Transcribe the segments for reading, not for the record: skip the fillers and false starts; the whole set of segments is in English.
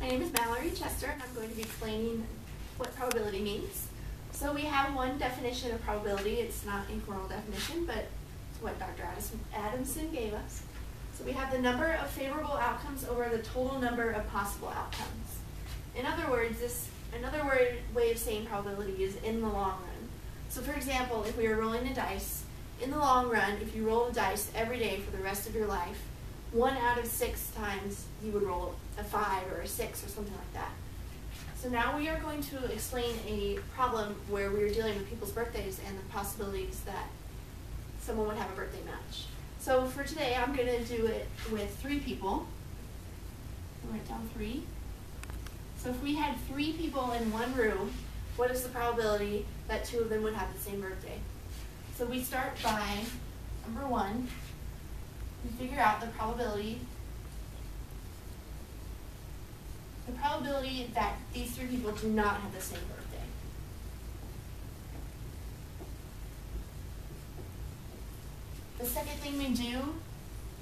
My name is Mallorie Chester, and I'm going to be explaining what probability means. So we have one definition of probability. It's not a formal definition, but it's what Dr. Adamson gave us. So we have the number of favorable outcomes over the total number of possible outcomes. In other words, another way of saying probability is in the long run. So for example, if we were rolling a dice, in the long run, if you roll a dice every day for the rest of your life, 1 out of 6 times you would roll a 5 or a 6 or something like that. So now we are going to explain a problem where we are dealing with people's birthdays and the possibilities that someone would have a birthday match. So for today, I'm going to do it with 3 people. I'll write down 3. So if we had 3 people in one room, what is the probability that 2 of them would have the same birthday? So we start by number 1. We figure out the probability that these 3 people do not have the same birthday. The second thing we do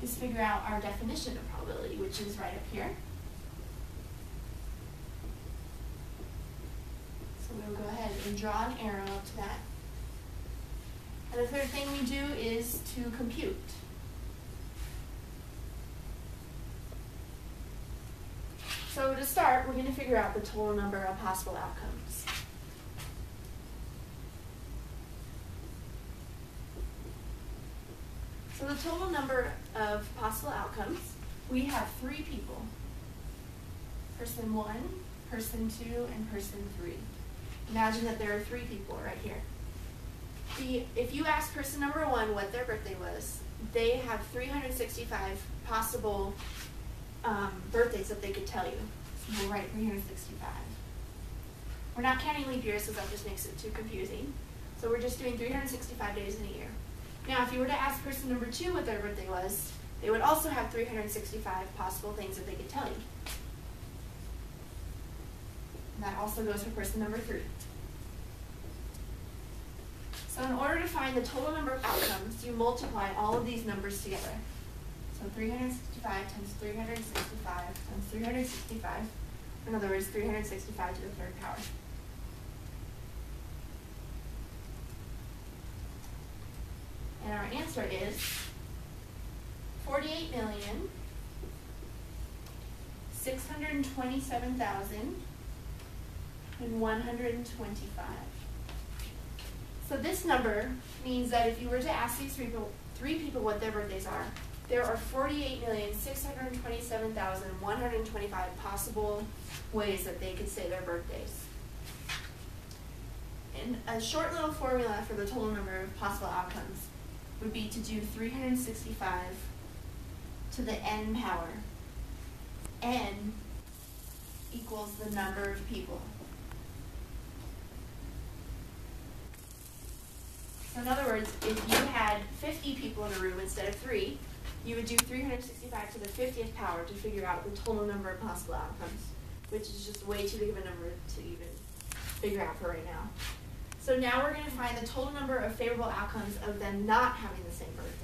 is figure out our definition of probability, which is right up here. So we'll go ahead and draw an arrow up to that. And the third thing we do is to compute. So to start, we're going to figure out the total number of possible outcomes. So the total number of possible outcomes, we have 3 people. Person 1, person 2, and person 3. Imagine that there are 3 people right here. If you ask person number 1 what their birthday was, they have 365 possible birthdays that they could tell you. So we'll write 365. We're not counting leap years, so that just makes it too confusing. So we're just doing 365 days in a year. Now, if you were to ask person number 2 what their birthday was, they would also have 365 possible things that they could tell you. And that also goes for person number 3. So in order to find the total number of outcomes, you multiply all of these numbers together. So 365 times 365 times 365, in other words, 365 to the 3rd power. And our answer is 48,627,125. So this number means that if you were to ask these 3 people what their birthdays are, there are 48,627,125 possible ways that they could say their birthdays. And a short little formula for the total number of possible outcomes would be to do 365 to the n power. N equals the number of people. So in other words, if you had 50 people in a room instead of 3, you would do 365 to the 50th power to figure out the total number of possible outcomes, which is just way too big of a number to even figure out for right now. So now we're going to find the total number of favorable outcomes of them not having the same birthday.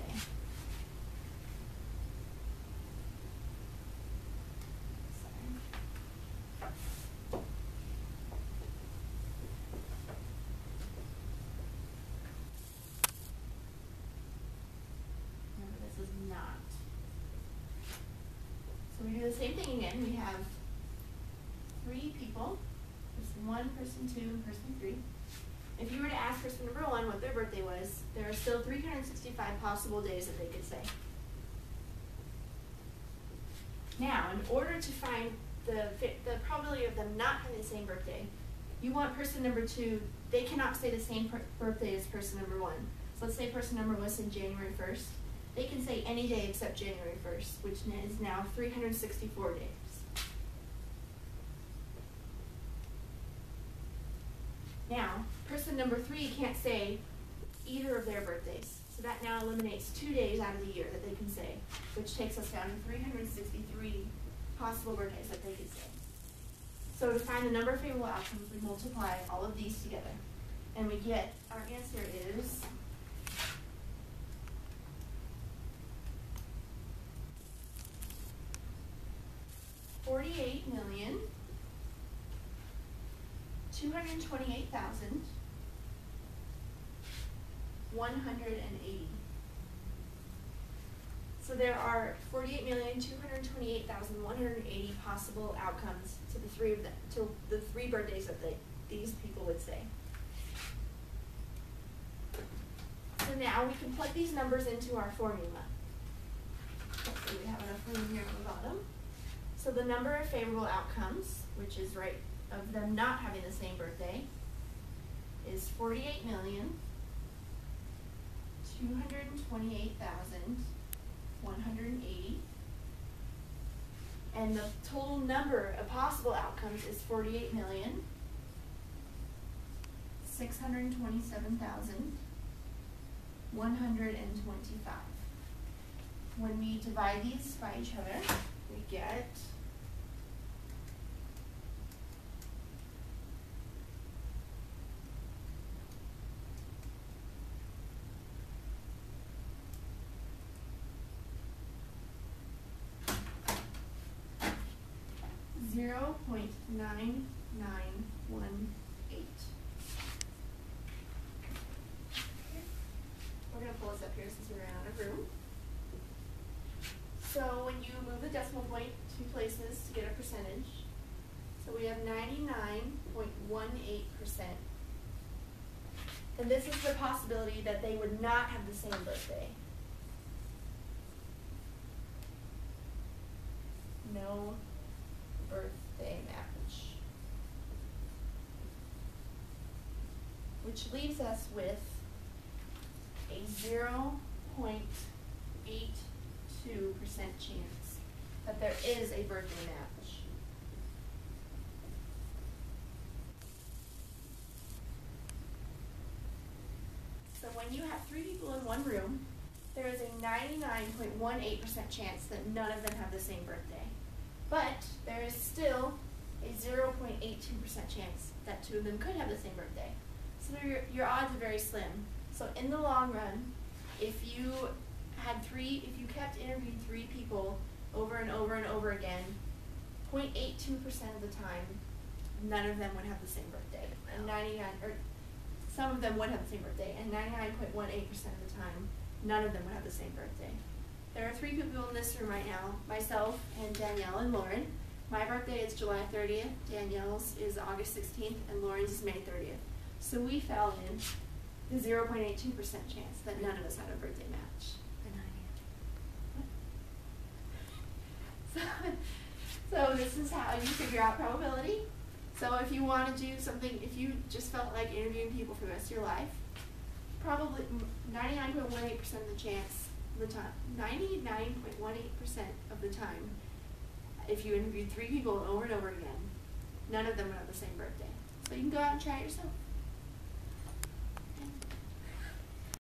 So we do the same thing again. We have 3 people, person 1, person 2, and person 3. If you were to ask person number 1 what their birthday was, there are still 365 possible days that they could say. Now, in order to find the probability of them not having the same birthday, you want person number 2, they cannot say the same birthday as person number 1. So let's say person number 1 was in January 1st. They can say any day except January 1st, which is now 364 days. Now, person number 3 can't say either of their birthdays. So that now eliminates 2 days out of the year that they can say, which takes us down to 363 possible birthdays that they could say. So to find the number of favorable outcomes, we multiply all of these together. And we get, our answer is 48,627,125. 228,180. So there are 48,228,180 possible outcomes to the three of them, to the three birthdays that these people would say. So now we can plug these numbers into our formula. So we have enough room here on the bottom. So the number of favorable outcomes, which is right of them not having the same birthday, is 48,228,180. And the total number of possible outcomes is 48,627,125. When we divide these by each other, we get 0.9918. We're going to pull this up here since we ran out of room. So when you move the decimal point two places to get a percentage, so we have 99.18%. And this is the possibility that they would not have the same birthday. No birthday match. Which leaves us with a 0.82% chance that there is a birthday match. So when you have three people in one room, there is a 99.18% chance that none of them have the same birthday. But there is still a 0.82% chance that two of them could have the same birthday. So your odds are very slim. So in the long run, if you kept interviewing three people over and over and over again, 0.82% of the time, none of them would have the same birthday. And some of them would have the same birthday, and 99.18% of the time, none of them would have the same birthday. There are three people in this room right now, myself and Danielle and Lauren. My birthday is July 30th, Danielle's is August 16th, and Lauren's is May 30th. So we fell in the 0.82% chance that none of us had a birthday match. So this is how you figure out probability. So if you want to do something, if you just felt like interviewing people for the rest of your life, probably 99.18% of the chance of the time, 99.18% of the time, if you interviewed three people over and over again, none of them would have the same birthday. So you can go out and try it yourself.